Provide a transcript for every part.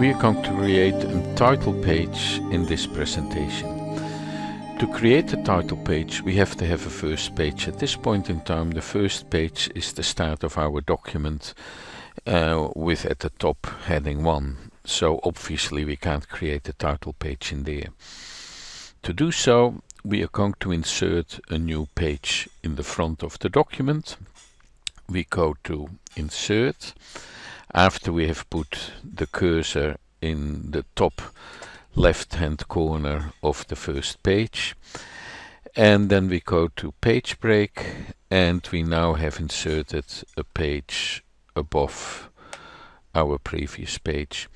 We are going to create a title page in this presentation. To create a title page, we have to have a first page. At this point in time, the first page is the start of our document with at the top heading 1. So obviously we can't create a title page in there. To do so, we are going to insert a new page in the front of the document. We go to Insert. After we have put the cursor in the top left hand corner of the first page, and then we go to Page Break, and we now have inserted a page above our previous page.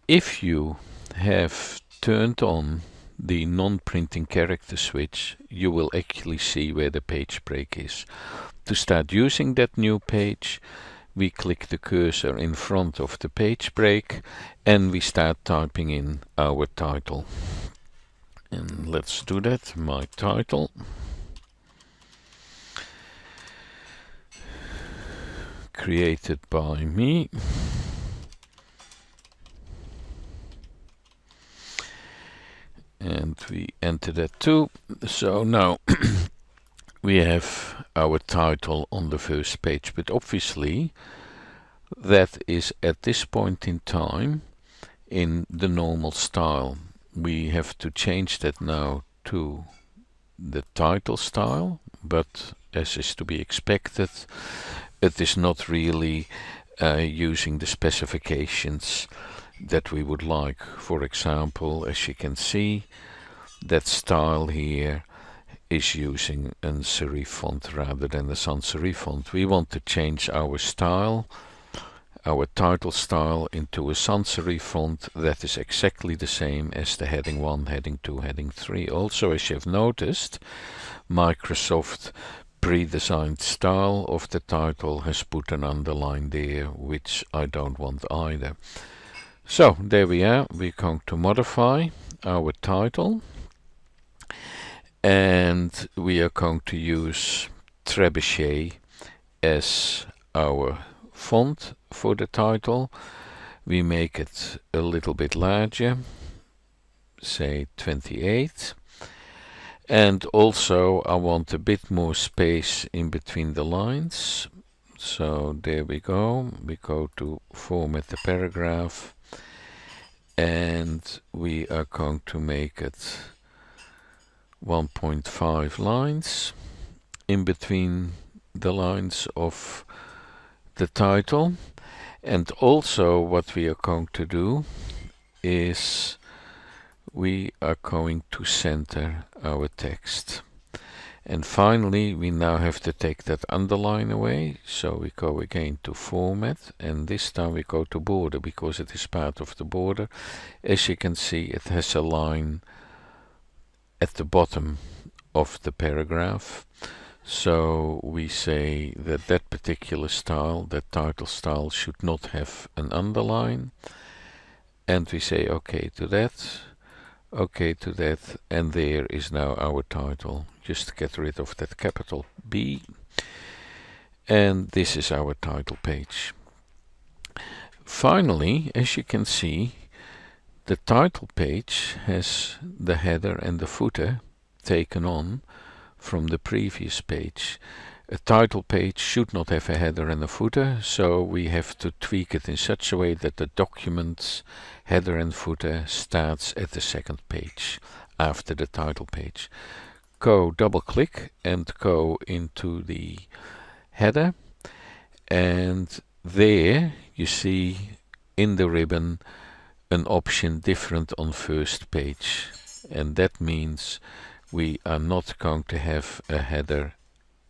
If you have turned on the non-printing character switch, you will actually see where the page break is. To start using that new page, we click the cursor in front of the page break and we start typing in our title. And let's do that. My title. Created by me. And we enter that too. So now we have our title on the first page, but obviously that is at this point in time in the normal style. We have to change that now to the title style, but as is to be expected, it is not really using the specifications that we would like. For example, as you can see, that style here is using a serif font rather than a sans serif font. We want to change our style, our title style, into a sans serif font that is exactly the same as the heading 1, heading 2, heading 3. Also, as you have noticed, Microsoft pre-designed style of the title has put an underline there, which I don't want either. So there we are. We're going to modify our title, and we are going to use Trebuchet as our font for the title. We make it a little bit larger, say 28, and also I want a bit more space in between the lines. So there we go. We go to Format the Paragraph, and we are going to make it 1.5 lines in between the lines of the title. And also what we are going to do is we are going to center our text. And finally, we now have to take that underline away. So we go again to Format, and this time we go to Border because it is part of the border. As you can see, it has a line at the bottom of the paragraph. So we say that that particular style, that title style, should not have an underline. And we say OK to that. OK to that, and there is now our title. Just get rid of that capital B, and this is our title page. Finally, as you can see, the title page has the header and the footer taken on from the previous page. A title page should not have a header and a footer, so we have to tweak it in such a way that the document's header and footer starts at the second page after the title page. Go double click and go into the header, and there you see in the ribbon an option different on first page, and that means we are not going to have a header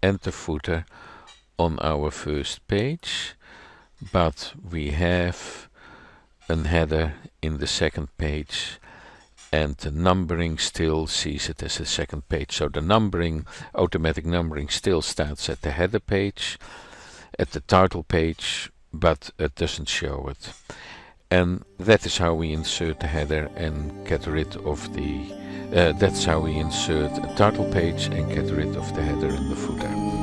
and the footer on our first page, but we have a header in the second page, and the numbering still sees it as the second page. So the numbering, automatic numbering, still starts at the header page, at the title page, but it doesn't show it. And that is how we insert the header and get rid of the that's how we insert a title page and get rid of the header and the footer.